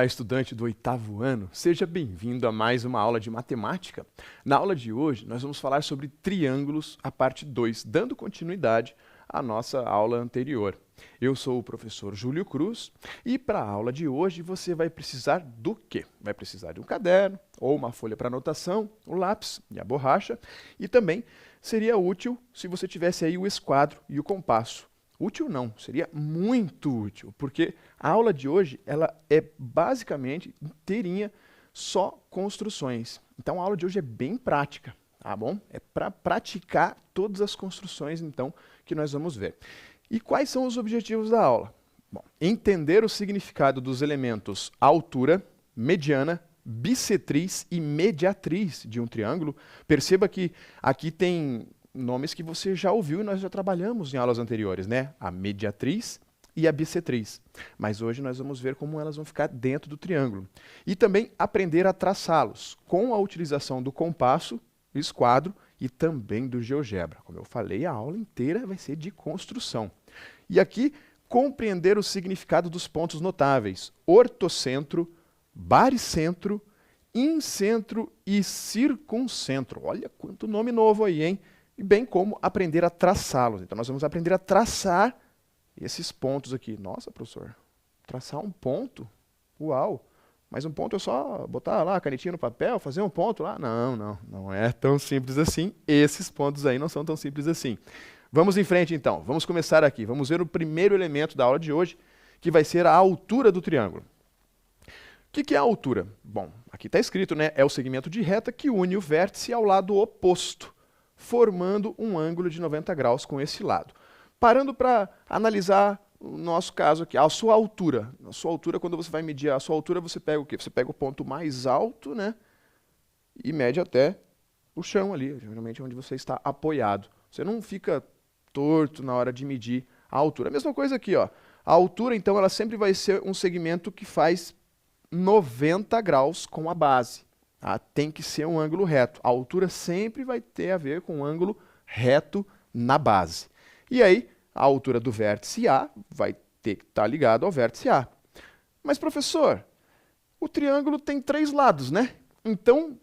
Olá, estudante do 8º ano, seja bem-vindo a mais uma aula de matemática. Na aula de hoje, nós vamos falar sobre triângulos, a parte 2, dando continuidade à nossa aula anterior. Eu sou o professor Júlio Cruz e para a aula de hoje você vai precisar do quê? Vai precisar de um caderno ou uma folha para anotação, o lápis e a borracha, e também seria útil se você tivesse aí o esquadro e o compasso. Útil não, seria muito útil, porque a aula de hoje ela é basicamente inteirinha só construções. Então a aula de hoje é bem prática, tá bom? É para praticar todas as construções então que nós vamos ver. E quais são os objetivos da aula? Bom, entender o significado dos elementos altura, mediana, bissetriz e mediatriz de um triângulo. Perceba que aqui tem nomes que você já ouviu e nós já trabalhamos em aulas anteriores, né? A mediatriz e a bissetriz. Mas hoje nós vamos ver como elas vão ficar dentro do triângulo. E também aprender a traçá-los com a utilização do compasso, esquadro e também do GeoGebra. Como eu falei, a aula inteira vai ser de construção. E aqui, compreender o significado dos pontos notáveis: ortocentro, baricentro, incentro e circuncentro. Olha quanto nome novo aí, hein? E bem como aprender a traçá-los. Então nós vamos aprender a traçar esses pontos aqui. Nossa, professor, traçar um ponto? Uau! Mas um ponto é só botar lá a canetinha no papel, fazer um ponto lá? Não é tão simples assim. Esses pontos aí não são tão simples assim. Vamos em frente então, vamos começar aqui. Vamos ver o primeiro elemento da aula de hoje, que vai ser a altura do triângulo. O que é a altura? Bom, aqui está escrito, né? É o segmento de reta que une o vértice ao lado oposto, formando um ângulo de 90 graus com esse lado. Parando para analisar o nosso caso aqui, a sua altura. A sua altura, quando você vai medir a sua altura, você pega o quê? Você pega o ponto mais alto, né? E mede até o chão ali, geralmente onde você está apoiado. Você não fica torto na hora de medir a altura. A mesma coisa aqui, ó. A altura, então, ela sempre vai ser um segmento que faz 90 graus com a base. Ah, tem que ser um ângulo reto. A altura sempre vai ter a ver com um ângulo reto na base. E aí, a altura do vértice A vai ter que estar ligado ao vértice A. Mas, professor, o triângulo tem 3 lados, né? Então,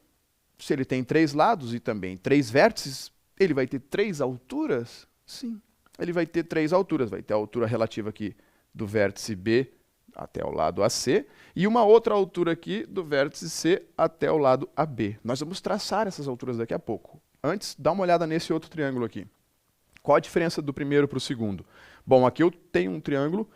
se ele tem 3 lados e também 3 vértices, ele vai ter 3 alturas? Sim, ele vai ter 3 alturas. Vai ter a altura relativa aqui do vértice B até o lado AC, e uma outra altura aqui do vértice C até o lado AB. Nós vamos traçar essas alturas daqui a pouco. Antes, dá uma olhada nesse outro triângulo aqui. Qual a diferença do primeiro para o segundo? Bom, aqui eu tenho um triângulo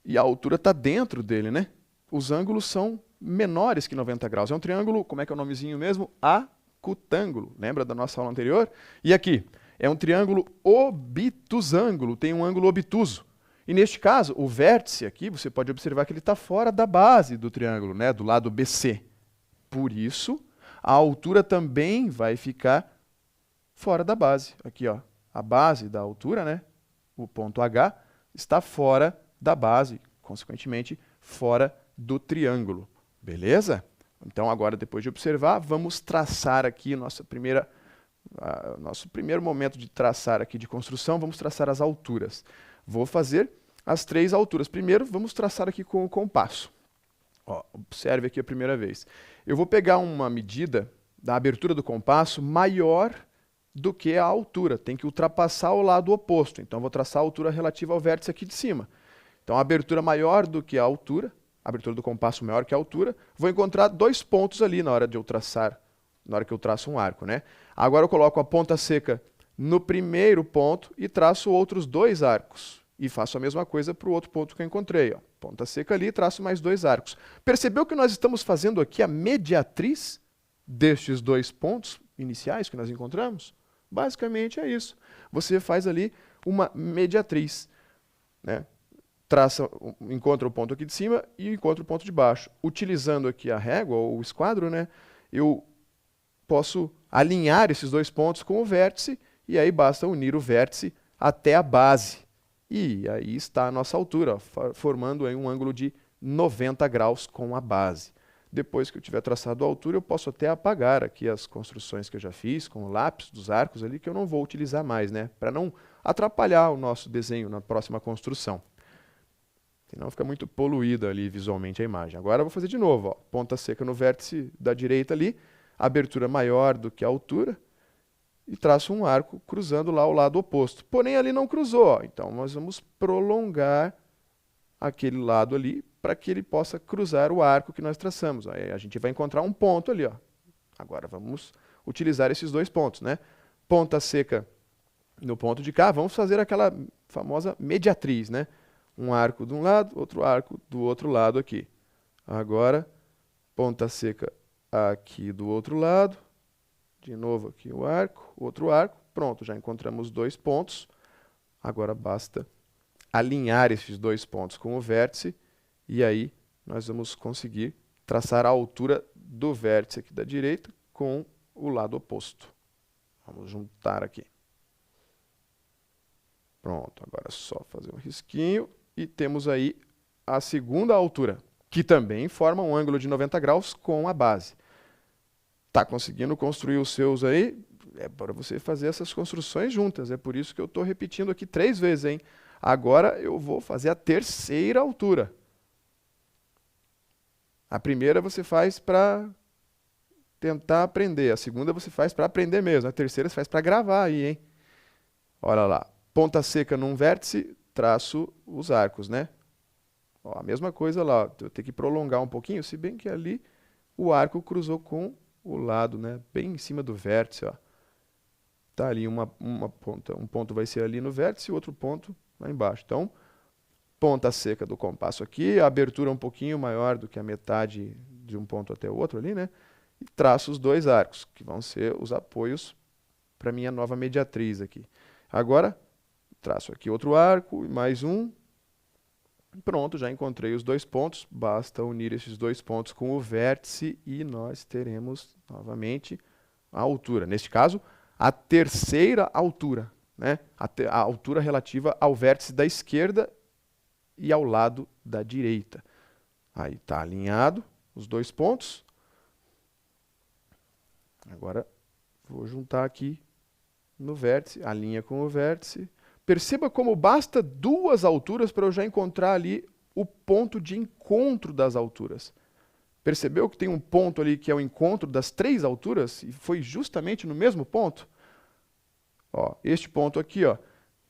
e a altura está dentro dele, né? Os ângulos são menores que 90 graus. É um triângulo, como é que é o nomezinho mesmo? Acutângulo. Lembra da nossa aula anterior? E aqui, é um triângulo obtusângulo, tem um ângulo obtuso. E neste caso, o vértice aqui, você pode observar que ele está fora da base do triângulo, né, do lado BC. Por isso, a altura também vai ficar fora da base. Aqui, ó, a base da altura, né, o ponto H, está fora da base, consequentemente, fora do triângulo. Beleza? Então, agora, depois de observar, vamos traçar aqui nosso primeiro momento de traçar aqui de construção, vamos traçar as alturas. Vou fazer as 3 alturas. Primeiro, vamos traçar aqui com o compasso. Ó, observe aqui a primeira vez. Eu vou pegar uma medida da abertura do compasso maior do que a altura. Tem que ultrapassar o lado oposto. Então, vou traçar a altura relativa ao vértice aqui de cima. Então, a abertura maior do que a altura, a abertura do compasso maior que a altura, vou encontrar 2 pontos ali na hora de eu traçar, na hora que eu traço um arco, né? Agora eu coloco a ponta seca no primeiro ponto e traço outros 2 arcos. E faço a mesma coisa para o outro ponto que eu encontrei. Ó. Ponta seca ali e traço mais 2 arcos. Percebeu que nós estamos fazendo aqui a mediatriz destes 2 pontos iniciais que nós encontramos? Basicamente é isso. Você faz ali uma mediatriz, né? Encontra o ponto aqui de cima e encontra o ponto de baixo. Utilizando aqui a régua ou o esquadro, né? Eu posso alinhar esses 2 pontos com o vértice e aí basta unir o vértice até a base. E aí está a nossa altura, ó, formando aí um ângulo de 90 graus com a base. Depois que eu tiver traçado a altura, eu posso até apagar aqui as construções que eu já fiz com o lápis dos arcos ali, que eu não vou utilizar mais, né? Para não atrapalhar o nosso desenho na próxima construção. Senão fica muito poluída ali visualmente a imagem. Agora eu vou fazer de novo, ó. Ponta seca no vértice da direita ali, abertura maior do que a altura, e traço um arco cruzando lá o lado oposto. Porém, ali não cruzou, ó. Então nós vamos prolongar aquele lado ali para que ele possa cruzar o arco que nós traçamos. Aí a gente vai encontrar um ponto ali, ó. Agora vamos utilizar esses dois pontos, né? Ponta seca no ponto de cá, vamos fazer aquela famosa mediatriz, né? Um arco de um lado, outro arco do outro lado aqui. Agora, ponta seca aqui do outro lado. De novo aqui o arco, outro arco. Pronto, já encontramos dois pontos. Agora basta alinhar esses dois pontos com o vértice. E aí nós vamos conseguir traçar a altura do vértice aqui da direita com o lado oposto. Vamos juntar aqui. Pronto, agora é só fazer um risquinho. E temos aí a segunda altura, que também forma um ângulo de 90 graus com a base. Tá conseguindo construir os seus aí? É para você fazer essas construções juntas. É por isso que eu estou repetindo aqui 3 vezes, hein? Agora eu vou fazer a terceira altura. A primeira você faz para tentar aprender. A segunda você faz para aprender mesmo. A terceira você faz para gravar aí, hein? Olha lá. Ponta seca num vértice, traço os arcos, né? Ó, a mesma coisa lá. Eu tenho que prolongar um pouquinho, se bem que ali o arco cruzou com o lado, né? Bem em cima do vértice, ó. Tá ali uma ponta. Um ponto vai ser ali no vértice e outro ponto lá embaixo. Então, ponta seca do compasso aqui, a abertura um pouquinho maior do que a metade de um ponto até o outro ali, né? E traço os dois arcos, que vão ser os apoios para minha nova mediatriz aqui. Agora, traço aqui outro arco e mais um. Pronto, já encontrei os dois pontos. Basta unir esses dois pontos com o vértice e nós teremos novamente a altura. Neste caso, a terceira altura, né? A altura relativa ao vértice da esquerda e ao lado da direita. Aí está alinhado os dois pontos. Agora vou juntar aqui no vértice, alinha com o vértice. Perceba como basta duas alturas para eu já encontrar ali o ponto de encontro das alturas. Percebeu que tem um ponto ali que é o encontro das 3 alturas? E foi justamente no mesmo ponto? Ó, este ponto aqui, ó.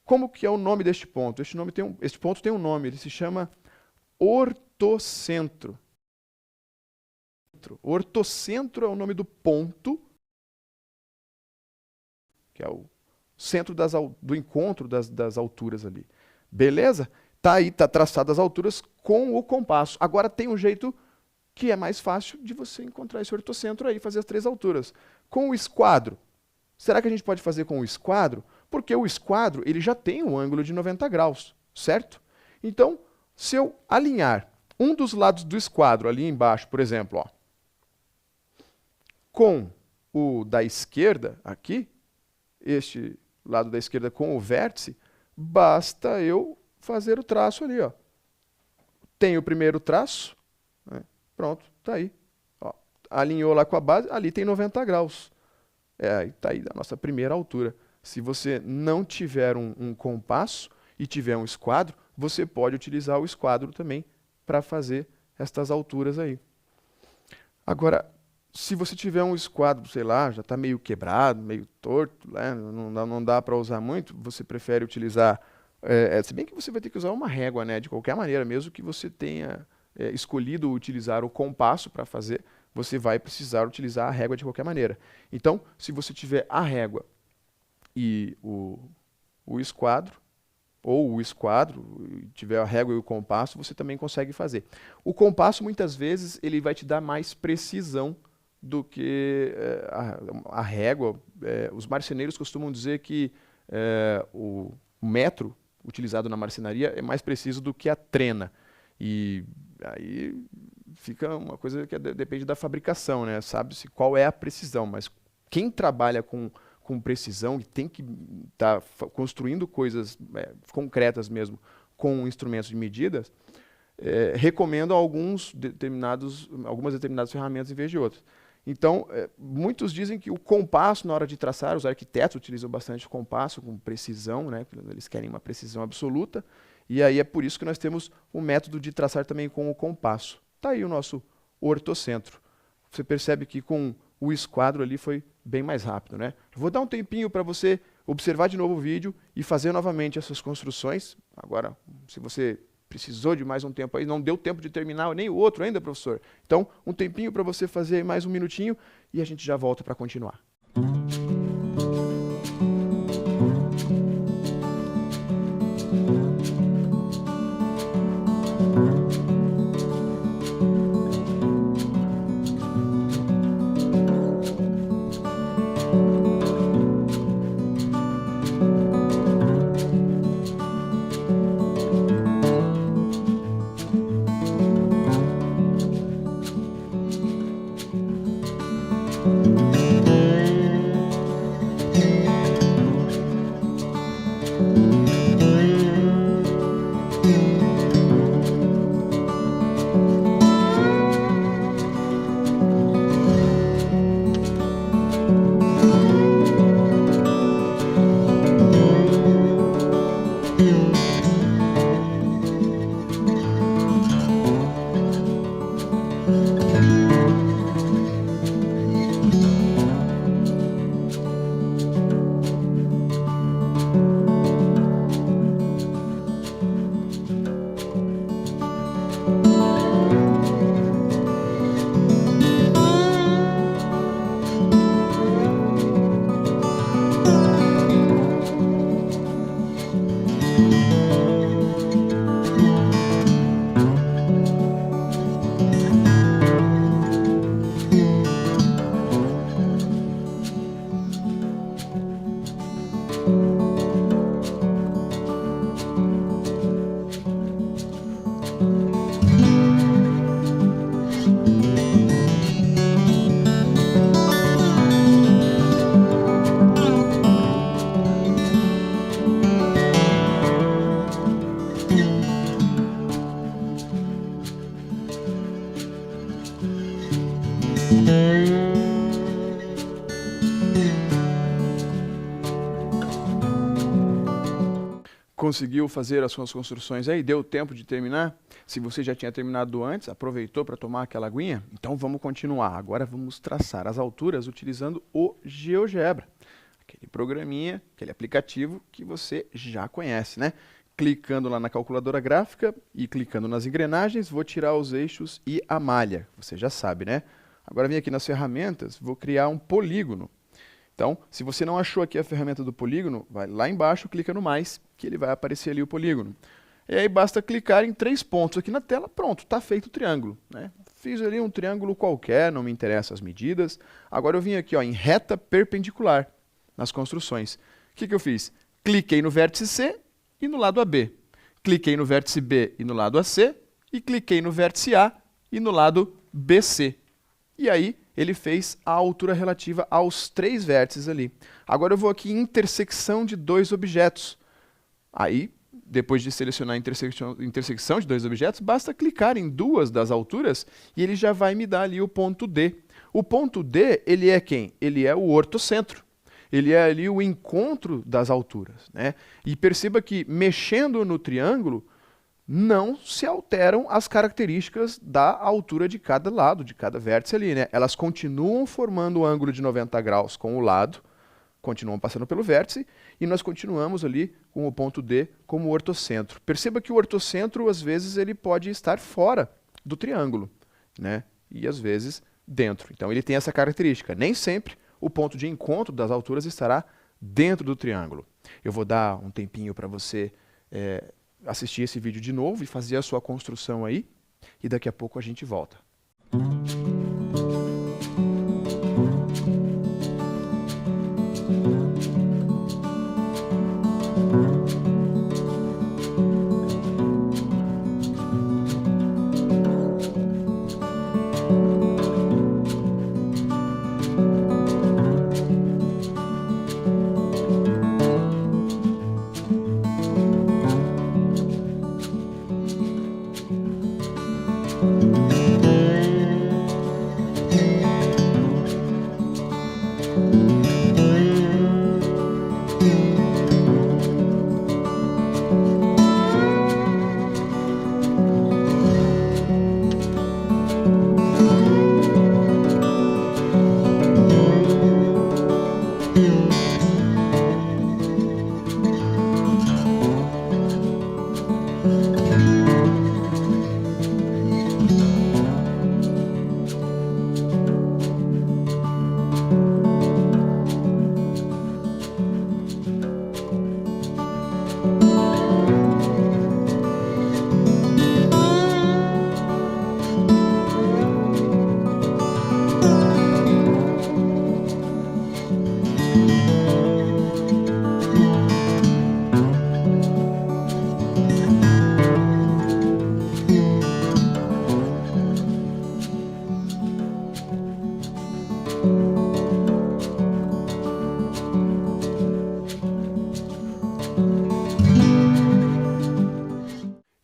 Como que é o nome deste ponto? Este ponto tem um nome, ele se chama ortocentro. Ortocentro é o nome do ponto, que é o centro do encontro das alturas ali. Beleza? Tá aí, tá traçado as alturas com o compasso. Agora tem um jeito que é mais fácil de você encontrar esse ortocentro aí, fazer as 3 alturas. Com o esquadro. Será que a gente pode fazer com o esquadro? Porque o esquadro, ele já tem um ângulo de 90 graus, certo? Então, se eu alinhar um dos lados do esquadro ali embaixo, por exemplo, ó, com o da esquerda aqui, este lado da esquerda com o vértice, basta eu fazer o traço ali, ó. Tem o primeiro traço, né? Pronto, tá aí. Ó, alinhou lá com a base, ali tem 90 graus. Tá aí a nossa primeira altura. Se você não tiver um compasso e tiver um esquadro, você pode utilizar o esquadro também para fazer estas alturas aí. Agora, se você tiver um esquadro, sei lá, já está meio quebrado, meio torto, né? Não dá para usar muito, você prefere utilizar, se bem que você vai ter que usar uma régua, né? De qualquer maneira, mesmo que você tenha escolhido utilizar o compasso para fazer, você vai precisar utilizar a régua de qualquer maneira. Então, se você tiver a régua e o esquadro, ou o esquadro, tiver a régua e o compasso, você também consegue fazer. O compasso, muitas vezes, ele vai te dar mais precisão do que a régua. Os marceneiros costumam dizer que o metro utilizado na marcenaria é mais preciso do que a trena. E aí fica uma coisa que depende da fabricação, né? Sabe-se qual é a precisão, mas quem trabalha com precisão e tem que estar construindo coisas concretas mesmo com instrumentos de medidas, recomendam algumas determinadas ferramentas em vez de outras. Então, muitos dizem que o compasso na hora de traçar, os arquitetos utilizam bastante o compasso com precisão, né? Eles querem uma precisão absoluta, E aí é por isso que nós temos o método de traçar também com o compasso. Está aí o nosso ortocentro. Você percebe que com o esquadro ali foi bem mais rápido, né? Vou dar um tempinho para você observar de novo o vídeo e fazer novamente essas construções. Agora, se você precisou de mais um tempo aí, não deu tempo de terminar nem o outro ainda, professor. Então, um tempinho para você fazer mais um minutinho e a gente já volta para continuar. Conseguiu fazer as suas construções aí? Deu tempo de terminar? Se você já tinha terminado antes, aproveitou para tomar aquela aguinha? Então vamos continuar. Agora vamos traçar as alturas utilizando o GeoGebra. Aquele programinha, aquele aplicativo que você já conhece, né? Clicando lá na calculadora gráfica e clicando nas engrenagens, vou tirar os eixos e a malha. Você já sabe, né? Agora vim aqui nas ferramentas, vou criar um polígono. Então, se você não achou aqui a ferramenta do polígono, vai lá embaixo, clica no mais, que ele vai aparecer ali o polígono. E aí basta clicar em 3 pontos aqui na tela, pronto, está feito o triângulo, né? Fiz ali um triângulo qualquer, não me interessam as medidas. Agora eu vim aqui ó, em reta perpendicular, nas construções. O que eu fiz? Cliquei no vértice C e no lado AB. Cliquei no vértice B e no lado AC, e cliquei no vértice A e no lado BC. E aí, ele fez a altura relativa aos 3 vértices ali. Agora eu vou aqui em intersecção de 2 objetos. Aí, depois de selecionar a intersecção de 2 objetos, basta clicar em 2 das alturas e ele já vai me dar ali o ponto D. O ponto D, ele é quem? Ele é o ortocentro. Ele é ali o encontro das alturas, né? E perceba que, mexendo no triângulo, não se alteram as características da altura de cada lado, de cada vértice ali, né? Elas continuam formando o ângulo de 90 graus com o lado, continuam passando pelo vértice, e nós continuamos ali com o ponto D como ortocentro. Perceba que o ortocentro, às vezes, ele pode estar fora do triângulo, né? E às vezes dentro. Então ele tem essa característica. Nem sempre o ponto de encontro das alturas estará dentro do triângulo. Eu vou dar um tempinho para você assistir esse vídeo de novo e fazer a sua construção aí, e daqui a pouco a gente volta.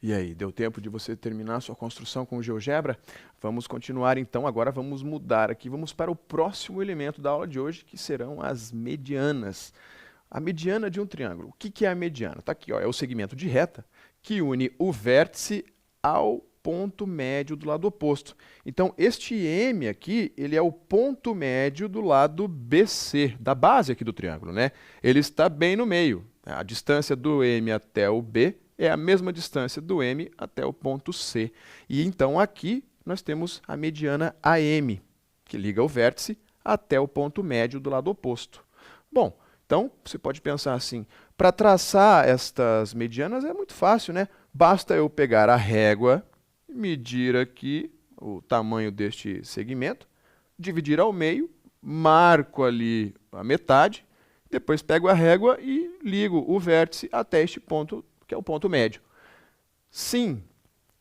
E aí, deu tempo de você terminar sua construção com o GeoGebra? Vamos continuar então, agora vamos mudar aqui, vamos para o próximo elemento da aula de hoje, que serão as medianas. A mediana de um triângulo. O que é a mediana? Está aqui, ó, é o segmento de reta que une o vértice ao ponto médio do lado oposto. Então, este M aqui, ele é o ponto médio do lado BC, da base aqui do triângulo, né? Ele está bem no meio. A distância do M até o B é a mesma distância do M até o ponto C. E então aqui nós temos a mediana AM, que liga o vértice até o ponto médio do lado oposto. Bom, então você pode pensar assim, para traçar estas medianas é muito fácil, né? Basta eu pegar a régua, medir aqui o tamanho deste segmento, dividir ao meio, marco ali a metade, depois pego a régua e ligo o vértice até este ponto, que é o ponto médio. Sim,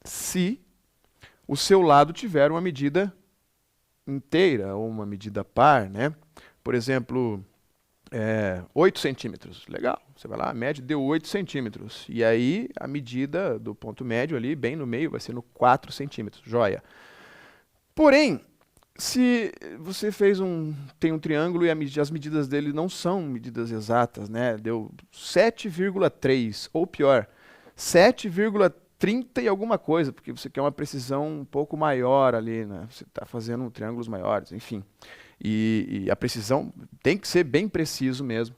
se o seu lado tiver uma medida inteira ou uma medida par, né? Por exemplo, 8 centímetros. Legal, você vai lá, a média deu 8 centímetros. E aí a medida do ponto médio ali, bem no meio, vai ser no 4 centímetros. Joia. Porém, se você tem um triângulo e as medidas dele não são medidas exatas, né? Deu 7,3 ou pior, 7,30 e alguma coisa, porque você quer uma precisão um pouco maior ali, né? Você está fazendo triângulos maiores, enfim. E a precisão tem que ser bem preciso mesmo,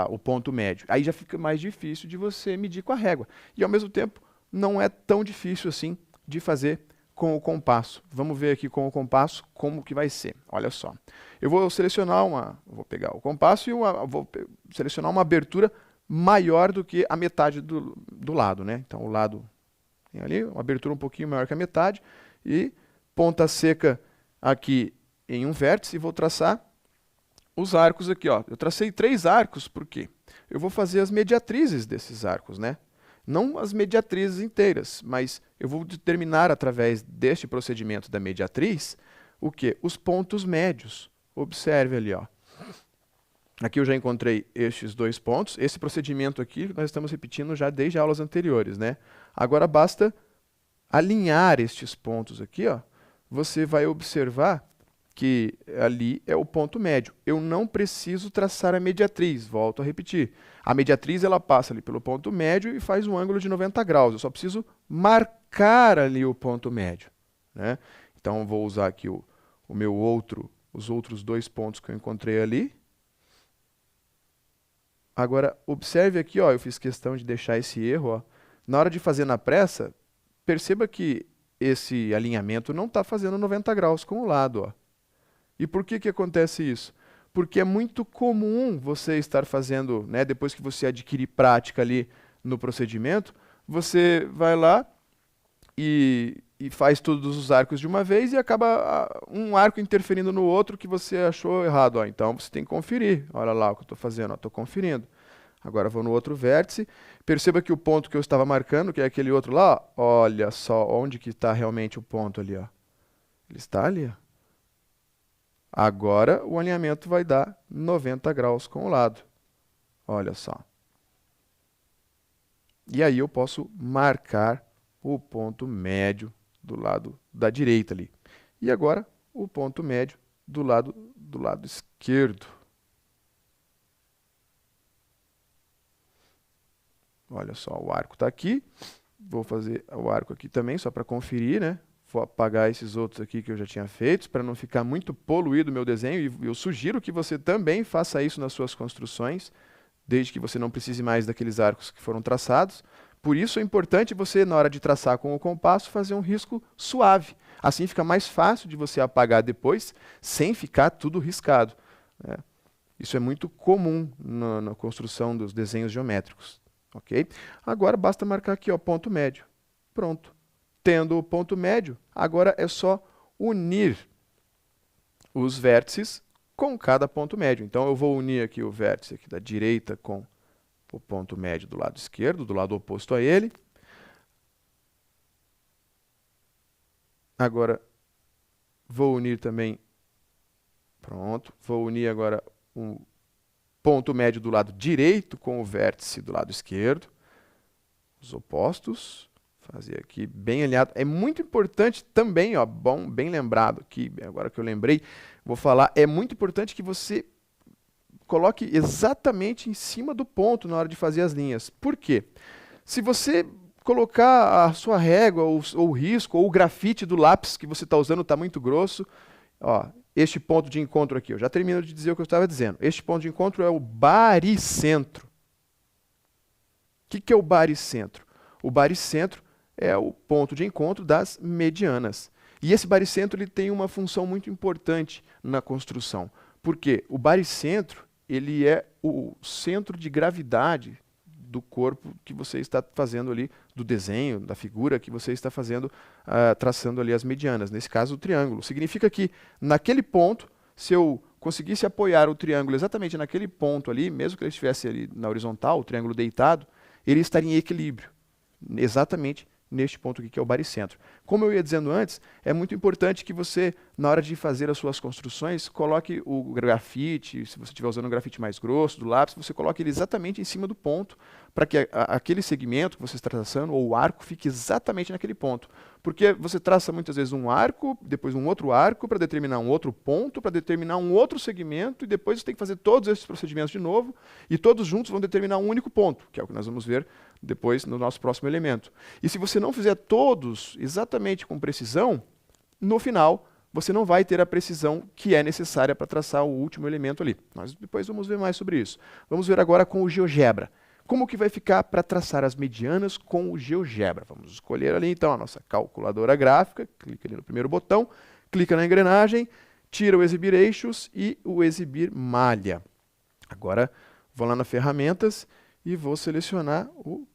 o ponto médio. Aí já fica mais difícil de você medir com a régua. E ao mesmo tempo, não é tão difícil assim de fazer com o compasso. Vamos ver aqui com o compasso como que vai ser. Olha só. Eu vou selecionar vou pegar o compasso e vou selecionar uma abertura maior do que a metade do lado, né? Então o lado tem ali uma abertura um pouquinho maior que a metade e ponta seca aqui em um vértice e vou traçar os arcos aqui, ó. Eu tracei 3 arcos, por quê? Eu vou fazer as mediatrizes desses arcos, né? Não as mediatrizes inteiras, mas eu vou determinar através deste procedimento da mediatriz o quê? Os pontos médios. Observe ali, ó. Aqui eu já encontrei estes 2 pontos. Esse procedimento aqui nós estamos repetindo já desde aulas anteriores, né? Agora basta alinhar estes pontos aqui, ó. Você vai observar que ali é o ponto médio. Eu não preciso traçar a mediatriz, volto a repetir. A mediatriz ela passa ali pelo ponto médio e faz um ângulo de 90 graus. Eu só preciso marcar ali o ponto médio, né? Então vou usar aqui os outros 2 pontos que eu encontrei ali. Agora observe aqui, ó, eu fiz questão de deixar esse erro, ó. Na hora de fazer na pressa, perceba que esse alinhamento não está fazendo 90 graus com o lado, ó. E por que acontece isso? Porque é muito comum você estar fazendo, né, depois que você adquirir prática ali no procedimento, você vai lá e faz todos os arcos de uma vez e acaba um arco interferindo no outro que você achou errado. Ó. Então você tem que conferir. Olha lá o que eu estou fazendo, estou conferindo. Agora vou no outro vértice. Perceba que o ponto que eu estava marcando, que é aquele outro lá, olha só onde que está realmente o ponto ali. Ó. Ele está ali, ó. Agora o alinhamento vai dar 90 graus com o lado. Olha só. E aí eu posso marcar o ponto médio do lado da direita ali. E agora o ponto médio do lado esquerdo. Olha só, o arco está aqui. Vou fazer o arco aqui também, só para conferir, né? Vou apagar esses outros aqui que eu já tinha feito, para não ficar muito poluído o meu desenho. E eu sugiro que você também faça isso nas suas construções, desde que você não precise mais daqueles arcos que foram traçados. Por isso é importante você, na hora de traçar com o compasso, fazer um risco suave. Assim fica mais fácil de você apagar depois, sem ficar tudo riscado, né? Isso é muito comum na construção dos desenhos geométricos. Okay? Agora basta marcar aqui, ó, ponto médio. Pronto. Tendo o ponto médio, agora é só unir os vértices com cada ponto médio. Então eu vou unir aqui o vértice aqui da direita com o ponto médio do lado esquerdo, do lado oposto a ele. Agora vou unir também Pronto. Vou unir agora o ponto médio do lado direito com o vértice do lado esquerdo. Os opostos. Fazer aqui bem alinhado. É muito importante também, ó, bom, bem lembrado aqui, agora que eu lembrei, vou falar, é muito importante que você coloque exatamente em cima do ponto na hora de fazer as linhas. Por quê? Se você colocar a sua régua, ou o risco, ou o grafite do lápis que você está usando está muito grosso, ó, este ponto de encontro aqui, eu já termino de dizer o que eu estava dizendo. Este ponto de encontro é o baricentro. O que é o baricentro? O baricentro é o ponto de encontro das medianas. E esse baricentro ele tem uma função muito importante na construção. Porque o baricentro ele é o centro de gravidade do corpo que você está fazendo ali, do desenho, da figura que você está fazendo, traçando ali as medianas. Nesse caso, o triângulo. Significa que naquele ponto, se eu conseguisse apoiar o triângulo exatamente naquele ponto ali, mesmo que ele estivesse ali na horizontal, o triângulo deitado, ele estaria em equilíbrio. Exatamente neste ponto aqui, que é o baricentro. Como eu ia dizendo antes, é muito importante que você, na hora de fazer as suas construções, coloque o grafite, se você estiver usando um grafite mais grosso, do lápis, você coloque ele exatamente em cima do ponto, para que aquele segmento que você está traçando, ou o arco, fique exatamente naquele ponto. Porque você traça muitas vezes um arco, depois um outro arco, para determinar um outro ponto, para determinar um outro segmento, e depois você tem que fazer todos esses procedimentos de novo, e todos juntos vão determinar um único ponto, que é o que nós vamos ver depois no nosso próximo elemento. E se você não fizer todos exatamente com precisão, no final você não vai ter a precisão que é necessária para traçar o último elemento ali. Nós depois vamos ver mais sobre isso. Vamos ver agora com o GeoGebra. Como que vai ficar para traçar as medianas com o GeoGebra? Vamos escolher ali então a nossa calculadora gráfica, clica ali no primeiro botão, clica na engrenagem, tira o exibir eixos e o exibir malha. Agora vou lá na ferramentas e vou selecionar o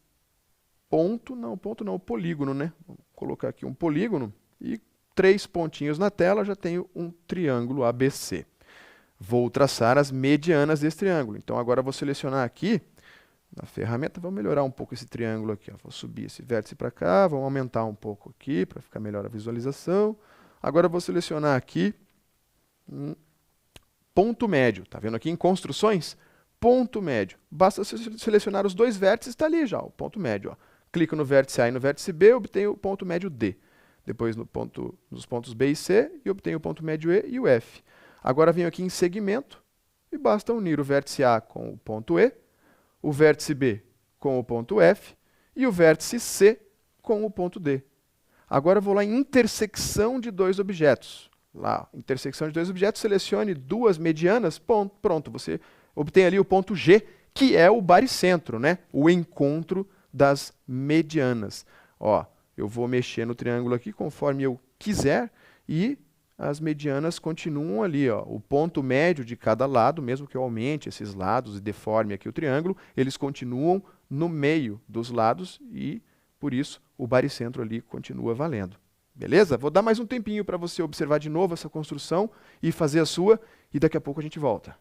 ponto não, o polígono, né? Vou colocar aqui um polígono e 3 pontinhos na tela, já tenho um triângulo ABC. Vou traçar as medianas desse triângulo. Então agora vou selecionar aqui, na ferramenta, vou melhorar um pouco esse triângulo aqui. Ó. Vou subir esse vértice para cá, vou aumentar um pouco aqui para ficar melhor a visualização. Agora vou selecionar aqui um ponto médio. Está vendo aqui em construções? Ponto médio. Basta selecionar os dois vértices, está ali já, o ponto médio. Ó. Clico no vértice A e no vértice B, obtenho o ponto médio D. Depois nos pontos B e C, e obtenho o ponto médio E e o F. Agora venho aqui em segmento, e basta unir o vértice A com o ponto E, o vértice B com o ponto F, e o vértice C com o ponto D. Agora vou lá em intersecção de dois objetos. Lá, intersecção de dois objetos, selecione duas medianas, pronto, você obtém ali o ponto G, que é o baricentro, né? O encontro das medianas. Ó, eu vou mexer no triângulo aqui conforme eu quiser e as medianas continuam ali. Ó. O ponto médio de cada lado, mesmo que eu aumente esses lados e deforme aqui o triângulo, eles continuam no meio dos lados e, por isso, o baricentro ali continua valendo. Beleza? Vou dar mais um tempinho para você observar de novo essa construção e fazer a sua, e daqui a pouco a gente volta.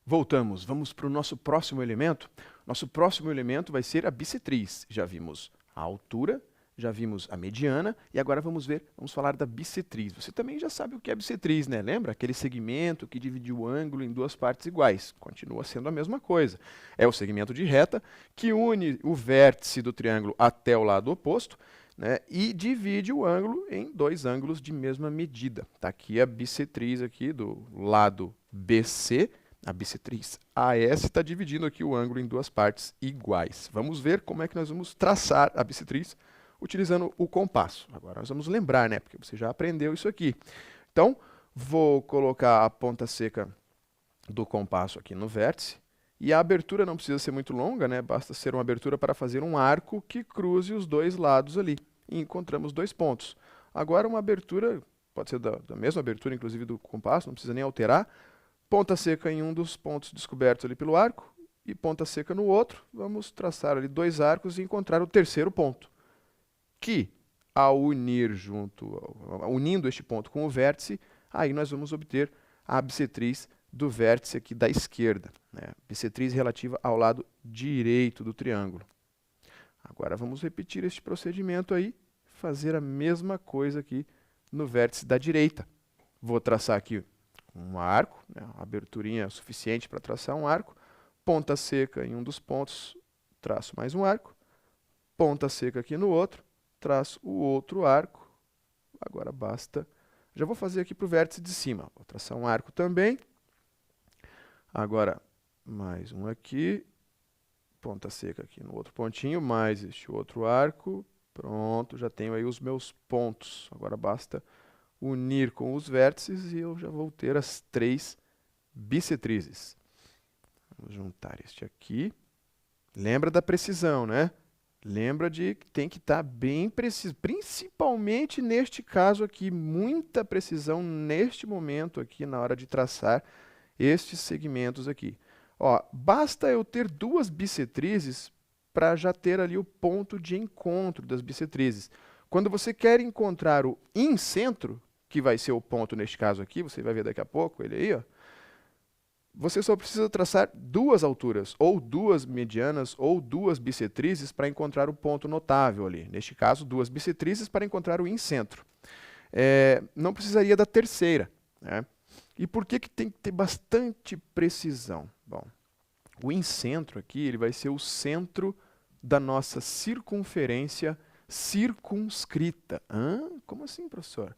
Voltamos, vamos para o nosso próximo elemento. Nosso próximo elemento vai ser a bissetriz. Já vimos a altura, já vimos a mediana e agora vamos falar da bissetriz. Você também já sabe o que é bissetriz, né? Lembra? Aquele segmento que divide o ângulo em duas partes iguais. Continua sendo a mesma coisa. É o segmento de reta que une o vértice do triângulo até o lado oposto, né, e divide o ângulo em dois ângulos de mesma medida. Está aqui a bissetriz aqui do lado BC. A bissetriz AS está dividindo aqui o ângulo em duas partes iguais. Vamos ver como é que nós vamos traçar a bissetriz utilizando o compasso. Agora nós vamos lembrar, né? Porque você já aprendeu isso aqui. Então, vou colocar a ponta seca do compasso aqui no vértice. E a abertura não precisa ser muito longa, né? Basta ser uma abertura para fazer um arco que cruze os dois lados ali. E encontramos dois pontos. Agora uma abertura, pode ser da mesma abertura, inclusive do compasso, não precisa nem alterar. Ponta seca em um dos pontos descobertos ali pelo arco e ponta seca no outro. Vamos traçar ali dois arcos e encontrar o terceiro ponto, que ao unindo este ponto com o vértice, aí nós vamos obter a bissetriz do vértice aqui da esquerda, né? Bissetriz relativa ao lado direito do triângulo. Agora vamos repetir este procedimento aí, fazer a mesma coisa aqui no vértice da direita. Vou traçar aqui um arco, né, uma aberturinha suficiente para traçar um arco, ponta seca em um dos pontos, traço mais um arco, ponta seca aqui no outro, traço o outro arco. Agora basta, já vou fazer aqui para o vértice de cima, vou traçar um arco também, agora mais um aqui, ponta seca aqui no outro pontinho, mais este outro arco, pronto, já tenho aí os meus pontos, agora basta unir com os vértices e eu já vou ter as três bissetrizes. Vamos juntar este aqui. Lembra da precisão, né? Lembra de que tem que estar bem preciso, principalmente neste caso aqui, muita precisão neste momento aqui na hora de traçar estes segmentos aqui. Ó, basta eu ter duas bissetrizes para já ter ali o ponto de encontro das bissetrizes. Quando você quer encontrar o incentro, que vai ser o ponto neste caso aqui, você vai ver daqui a pouco ele aí, ó, você só precisa traçar duas alturas, ou duas medianas, ou duas bissetrizes para encontrar o ponto notável ali. Neste caso, duas bissetrizes para encontrar o incentro. Não precisaria da terceira, né? E por que que tem que ter bastante precisão? Bom, o incentro aqui ele vai ser o centro da nossa circunferência circunscrita. Como assim, professor?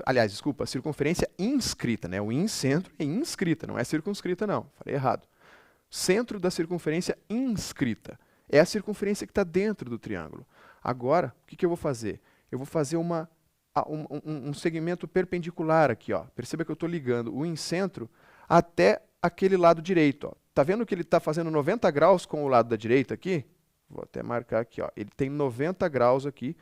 Aliás, desculpa, a circunferência inscrita, né? O incentro é inscrita, não é circunscrita, não. Falei errado. Centro da circunferência inscrita. É a circunferência que está dentro do triângulo. Agora, o que eu vou fazer? Eu vou fazer um segmento perpendicular aqui, ó. Perceba que eu estou ligando o incentro até aquele lado direito, ó. Tá vendo que ele está fazendo 90 graus com o lado da direita aqui? Vou até marcar aqui, ó. Ele tem 90 graus aqui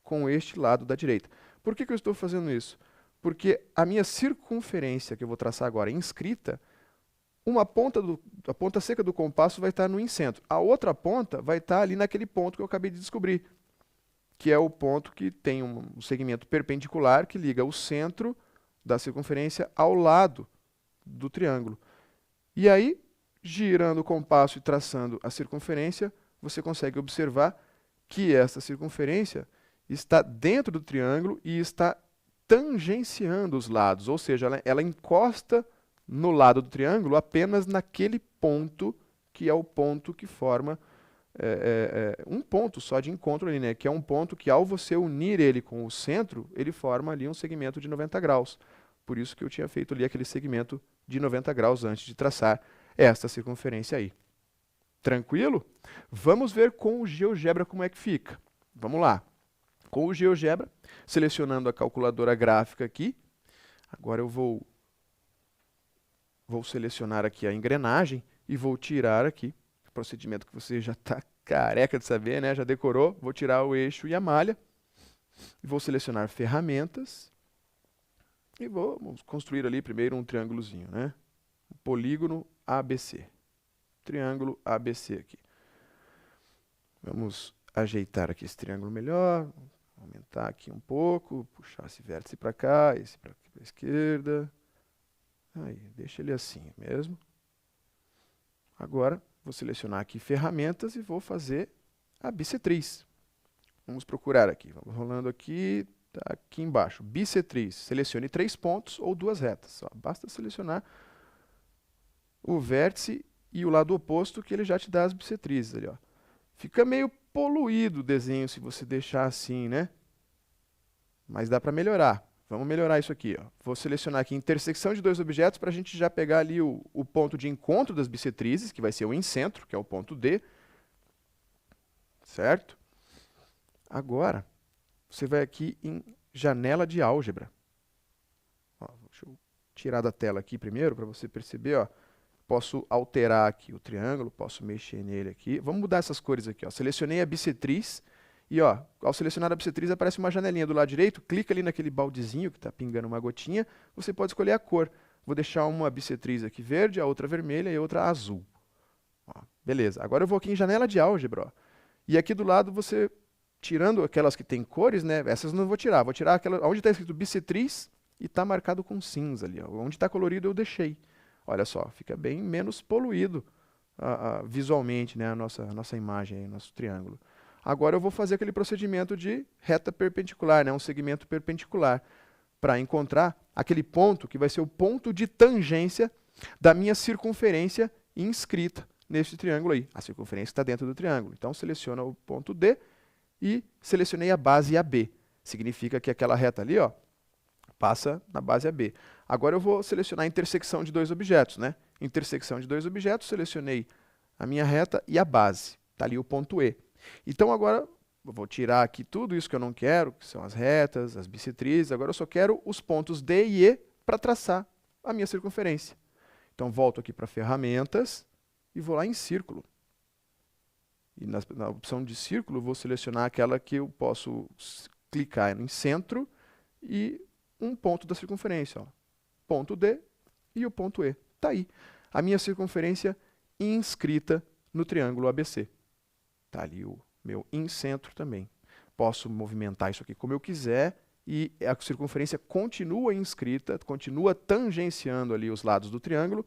com este lado da direita. Por que eu estou fazendo isso? Porque a minha circunferência, que eu vou traçar agora inscrita, a ponta seca do compasso vai estar no incentro. A outra ponta vai estar ali naquele ponto que eu acabei de descobrir, que é o ponto que tem um segmento perpendicular que liga o centro da circunferência ao lado do triângulo. E aí, girando o compasso e traçando a circunferência, você consegue observar que essa circunferência está dentro do triângulo e está tangenciando os lados, ou seja, ela encosta no lado do triângulo apenas naquele ponto que é o ponto que forma um ponto só de encontro ali, né? Que é um ponto que ao você unir ele com o centro, ele forma ali um segmento de 90 graus. Por isso que eu tinha feito ali aquele segmento de 90 graus antes de traçar esta circunferência aí. Tranquilo? Vamos ver com o GeoGebra como é que fica. Vamos lá. Com o GeoGebra, selecionando a calculadora gráfica aqui, agora eu vou selecionar aqui a engrenagem e vou tirar aqui, procedimento que você já está careca de saber, né? Já decorou, vou tirar o eixo e a malha, e vou selecionar ferramentas, e vamos construir ali primeiro um triângulozinho, né? Um polígono ABC. Triângulo ABC aqui. Vamos ajeitar aqui esse triângulo melhor, aumentar aqui um pouco, puxar esse vértice para cá, esse para a esquerda. Aí, deixa ele assim mesmo. Agora, vou selecionar aqui ferramentas e vou fazer a bissetriz. Vamos procurar aqui. Vamos rolando aqui, tá aqui embaixo. Bissetriz. Selecione 3 pontos ou 2 retas. Ó, basta selecionar o vértice e o lado oposto que ele já te dá as bissetrizes ali, ó. Fica meio poluído o desenho se você deixar assim, né? Mas dá para melhorar. Vamos melhorar isso aqui, ó. Vou selecionar aqui intersecção de 2 objetos para a gente já pegar ali o ponto de encontro das bissetrizes, que vai ser o incentro, que é o ponto D. Certo? Agora, você vai aqui em janela de álgebra. Ó, deixa eu tirar da tela aqui primeiro para você perceber, ó. Posso alterar aqui o triângulo, posso mexer nele aqui. Vamos mudar essas cores aqui, ó. Selecionei a bissetriz e, ó, ao selecionar a bissetriz aparece uma janelinha do lado direito. Clica ali naquele baldezinho que está pingando uma gotinha. Você pode escolher a cor. Vou deixar uma bissetriz aqui verde, a outra vermelha e a outra azul. Ó, beleza. Agora eu vou aqui em janela de álgebra, ó. E aqui do lado você, tirando aquelas que tem cores, né? Essas eu não vou tirar. Vou tirar aquela onde está escrito bissetriz e está marcado com cinza ali, ó. Onde está colorido eu deixei. Olha só, fica bem menos poluído visualmente, né, a nossa imagem, aí, nosso triângulo. Agora eu vou fazer aquele procedimento de reta perpendicular, né, um segmento perpendicular, para encontrar aquele ponto que vai ser o ponto de tangência da minha circunferência inscrita nesse triângulo aí. A circunferência está dentro do triângulo. Então, seleciona o ponto D e selecionei a base AB. Significa que aquela reta ali, ó, passa na base AB. Agora eu vou selecionar a intersecção de 2 objetos, né? Intersecção de 2 objetos, selecionei a minha reta e a base. Está ali o ponto E. Então agora eu vou tirar aqui tudo isso que eu não quero, que são as retas, as bissetrizes. Agora eu só quero os pontos D e E para traçar a minha circunferência. Então volto aqui para ferramentas e vou lá em círculo. E na opção de círculo, vou selecionar aquela que eu posso clicar em centro e um ponto da circunferência, ó. Ponto D e o ponto E. Está aí. A minha circunferência inscrita no triângulo ABC. Está ali o meu incentro também. Posso movimentar isso aqui como eu quiser e a circunferência continua inscrita, continua tangenciando ali os lados do triângulo.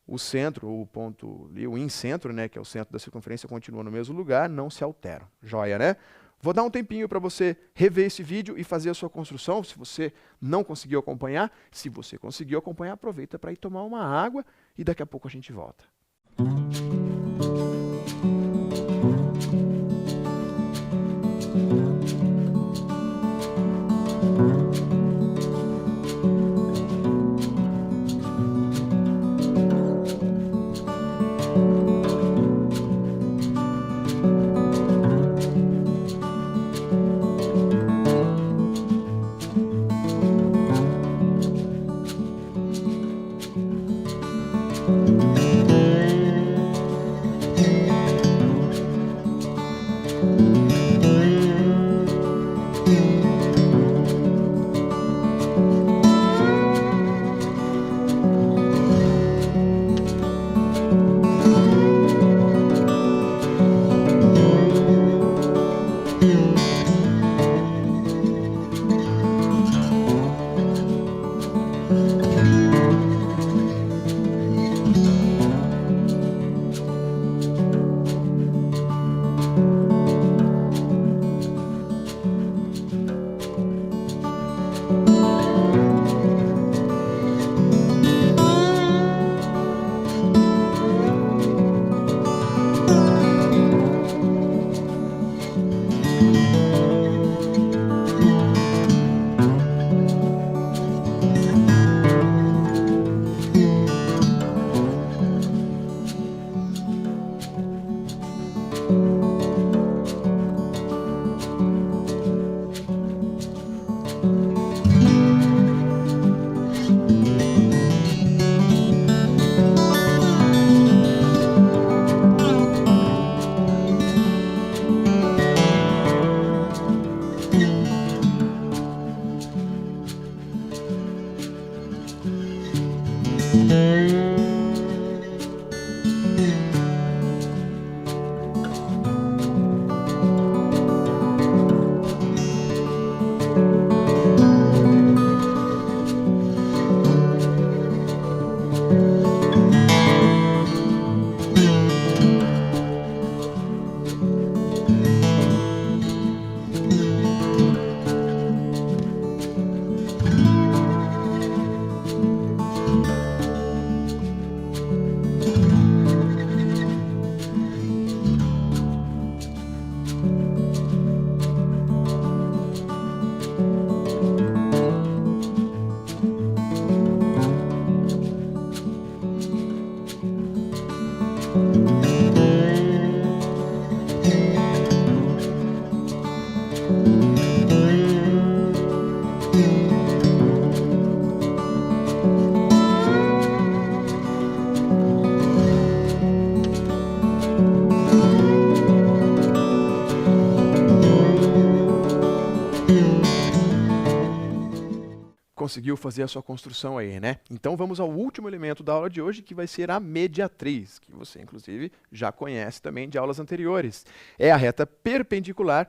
O centro, o ponto, o incentro, né, que é o centro da circunferência, continua no mesmo lugar, não se altera. Joia, né? Vou dar um tempinho para você rever esse vídeo e fazer a sua construção, se você não conseguiu acompanhar. Se você conseguiu acompanhar, aproveita para ir tomar uma água e daqui a pouco a gente volta. Conseguiu fazer a sua construção aí, né? Então vamos ao último elemento da aula de hoje, que vai ser a mediatriz, que você inclusive já conhece também de aulas anteriores. É a reta perpendicular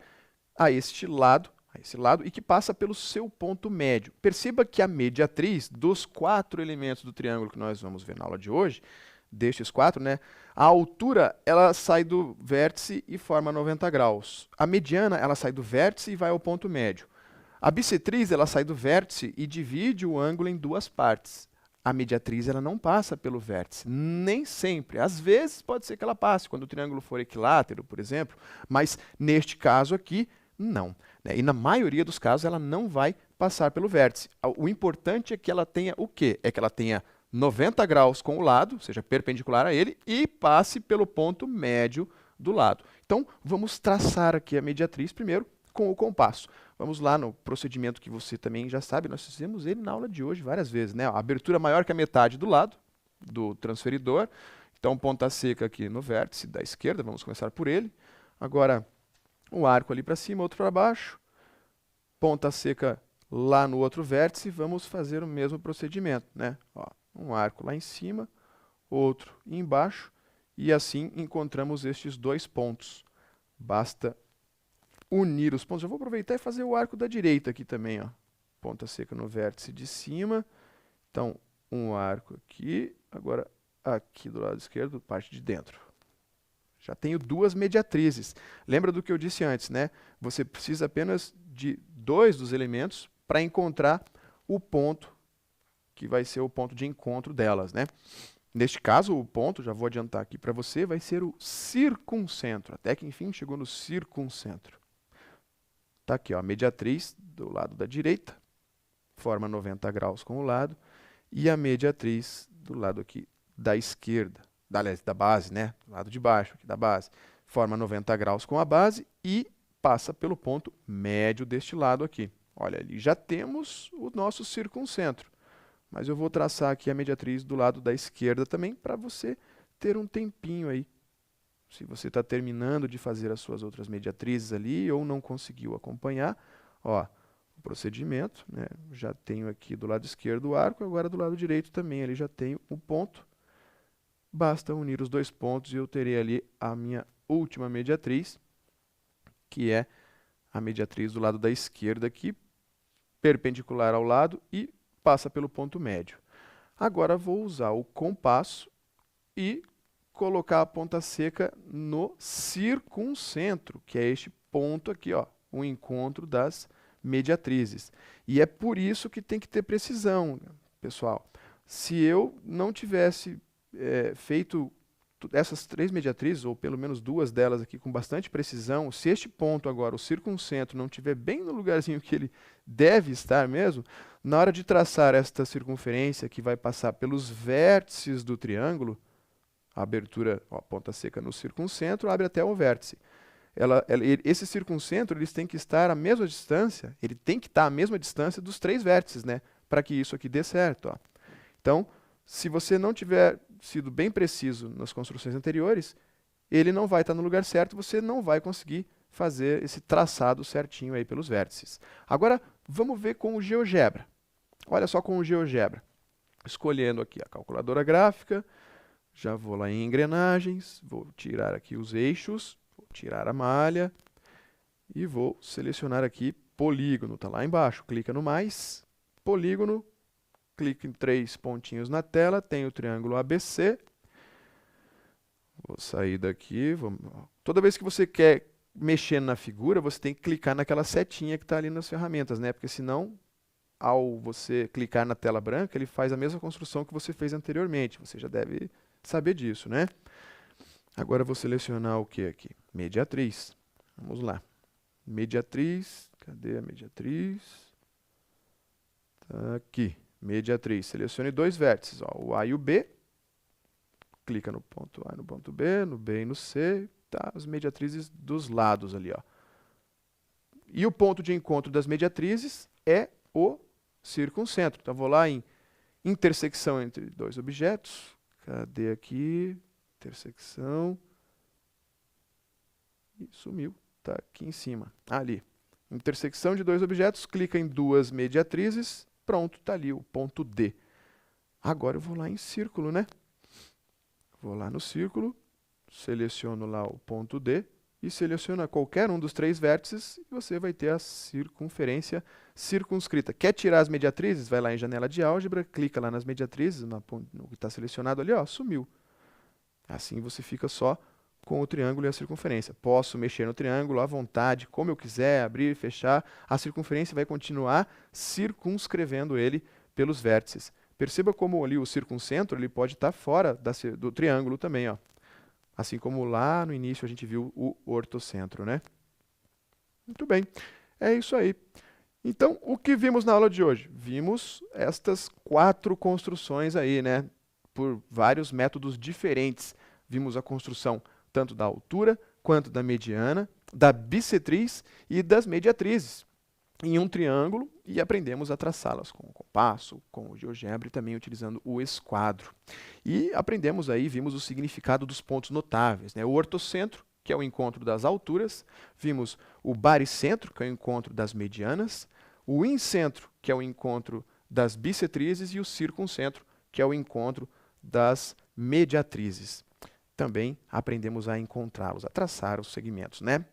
a esse lado, e que passa pelo seu ponto médio. Perceba que a mediatriz dos 4 elementos do triângulo que nós vamos ver na aula de hoje, destes 4, né? A altura, ela sai do vértice e forma 90 graus. A mediana, ela sai do vértice e vai ao ponto médio. A bissetriz, ela sai do vértice e divide o ângulo em 2 partes. A mediatriz, ela não passa pelo vértice, nem sempre. Às vezes, pode ser que ela passe, quando o triângulo for equilátero, por exemplo, mas neste caso aqui, não. Né? E na maioria dos casos, ela não vai passar pelo vértice. O importante é que ela tenha o quê? É que ela tenha 90 graus com o lado, ou seja, perpendicular a ele, e passe pelo ponto médio do lado. Então, vamos traçar aqui a mediatriz primeiro com o compasso. Vamos lá no procedimento que você também já sabe, nós fizemos ele na aula de hoje várias vezes, né? A abertura maior que a metade do lado do transferidor. Então, ponta seca aqui no vértice da esquerda, vamos começar por ele. Agora, um arco ali para cima, outro para baixo. Ponta seca lá no outro vértice, vamos fazer o mesmo procedimento, né? Ó, um arco lá em cima, outro embaixo, e assim encontramos estes 2 pontos. Basta unir os pontos. Eu vou aproveitar e fazer o arco da direita aqui também, ó. Ponta seca no vértice de cima. Então, um arco aqui, agora aqui do lado esquerdo, parte de dentro. Já tenho 2 mediatrizes. Lembra do que eu disse antes, né? Você precisa apenas de 2 dos elementos para encontrar o ponto que vai ser o ponto de encontro delas, né? Neste caso, o ponto, já vou adiantar aqui para você, vai ser o circuncentro. Até que, enfim, chegou no circuncentro. Está aqui, ó, a mediatriz do lado da direita, forma 90 graus com o lado, e a mediatriz do lado aqui da esquerda, da base, né? Do lado de baixo aqui da base, forma 90 graus com a base e passa pelo ponto médio deste lado aqui. Olha, ali já temos o nosso circuncentro, mas eu vou traçar aqui a mediatriz do lado da esquerda também, para você ter um tempinho aí. Se você está terminando de fazer as suas outras mediatrizes ali ou não conseguiu acompanhar, ó, o procedimento, né? Já tenho aqui do lado esquerdo o arco, agora do lado direito também, ali já tenho o ponto. Basta unir os 2 pontos e eu terei ali a minha última mediatriz, que é a mediatriz do lado da esquerda aqui, perpendicular ao lado e passa pelo ponto médio. Agora vou usar o compasso e colocar a ponta seca no circuncentro, que é este ponto aqui, ó, o encontro das mediatrizes. E é por isso que tem que ter precisão, pessoal. Se eu não tivesse feito essas 3 mediatrizes, ou pelo menos 2 delas aqui com bastante precisão, se este ponto agora, o circuncentro, não estiver bem no lugarzinho que ele deve estar mesmo, na hora de traçar esta circunferência que vai passar pelos vértices do triângulo, a abertura, ó, ponta seca no circuncentro, abre até o vértice. Esse circuncentro, eles têm que estar à mesma distância, ele tem que estar à mesma distância dos 3 vértices, né? Para que isso aqui dê certo, ó. Então, se você não tiver sido bem preciso nas construções anteriores, ele não vai estar no lugar certo, você não vai conseguir fazer esse traçado certinho aí pelos vértices. Agora, vamos ver com o GeoGebra. Olha só com o GeoGebra. Escolhendo aqui a calculadora gráfica, já vou lá em engrenagens, vou tirar aqui os eixos, vou tirar a malha e vou selecionar aqui polígono, está lá embaixo. Clica no mais, polígono, clica em 3 pontinhos na tela, tem o triângulo ABC. Vou sair daqui, toda vez que você quer mexer na figura, você tem que clicar naquela setinha que está ali nas ferramentas, né? Porque senão, ao você clicar na tela branca, ele faz a mesma construção que você fez anteriormente. Você já deve saber disso, né? Agora eu vou selecionar o que aqui? Mediatriz. Vamos lá. Mediatriz. Cadê a mediatriz? Tá aqui. Mediatriz. Selecione 2 vértices, ó, o A e o B. clica no ponto A e no ponto B, no B e no C, tá? As mediatrizes dos lados ali, ó. E o ponto de encontro das mediatrizes é o circuncentro. Então, vou lá em intersecção entre dois objetos. Cadê aqui? Intersecção. E sumiu. Tá aqui em cima. Ali. Intersecção de dois objetos. Clica em duas mediatrizes. Pronto, tá ali o ponto D. Agora eu vou lá em círculo, né? Vou lá no círculo. Seleciono lá o ponto D. E seleciona qualquer um dos três vértices e você vai ter a circunferência circunscrita. Quer tirar as mediatrizes? Vai lá em janela de álgebra, clica lá nas mediatrizes, no que está selecionado ali, ó, sumiu. Assim você fica só com o triângulo e a circunferência. Posso mexer no triângulo à vontade, como eu quiser, abrir e fechar. A circunferência vai continuar circunscrevendo ele pelos vértices. Perceba como ali o circuncentro ele pode estar fora do triângulo também, ó. Assim como lá no início a gente viu o ortocentro, né? Muito bem, é isso aí. Então, o que vimos na aula de hoje? Vimos estas 4 construções aí, né? Por vários métodos diferentes. Vimos a construção tanto da altura, quanto da mediana, da bissetriz e das mediatrizes em um triângulo e aprendemos a traçá-las com o compasso, com o GeoGebra e também utilizando o esquadro. E aprendemos aí, vimos o significado dos pontos notáveis, né? O ortocentro, que é o encontro das alturas, vimos o baricentro, que é o encontro das medianas, o incentro, que é o encontro das bissetrizes e o circuncentro, que é o encontro das mediatrizes. Também aprendemos a encontrá-los, a traçar os segmentos, né?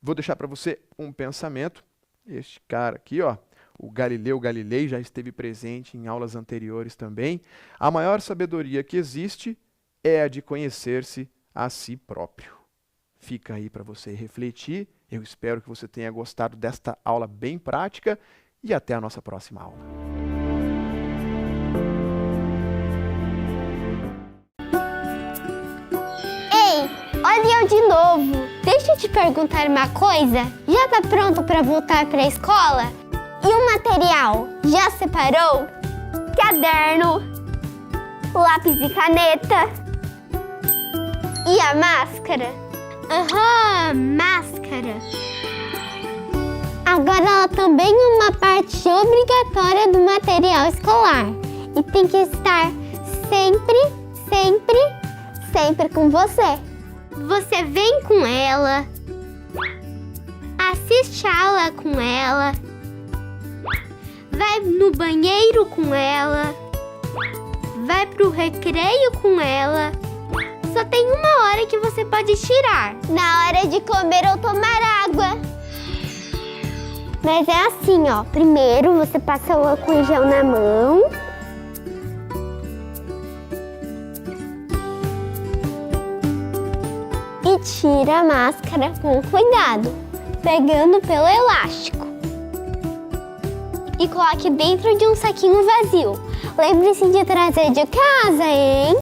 Vou deixar para você um pensamento. Este cara aqui, ó, o Galileu Galilei, já esteve presente em aulas anteriores também. A maior sabedoria que existe é a de conhecer-se a si próprio. Fica aí para você refletir. Eu espero que você tenha gostado desta aula bem prática e até a nossa próxima aula. Olha eu de novo. Deixa eu te perguntar uma coisa. Já tá pronto para voltar para a escola? E o material? Já separou? Caderno, lápis e caneta. E a máscara? Aham, máscara. Agora ela também é uma parte obrigatória do material escolar. E tem que estar sempre com você. Você vem com ela, assiste a aula com ela, vai no banheiro com ela, vai pro recreio com ela. Só tem uma hora que você pode tirar. Na hora de comer ou tomar água. Mas é assim, ó. Primeiro você passa o álcool em gel na mão. E tira a máscara com cuidado, pegando pelo elástico. E coloque dentro de um saquinho vazio. Lembre-se de trazer de casa, hein?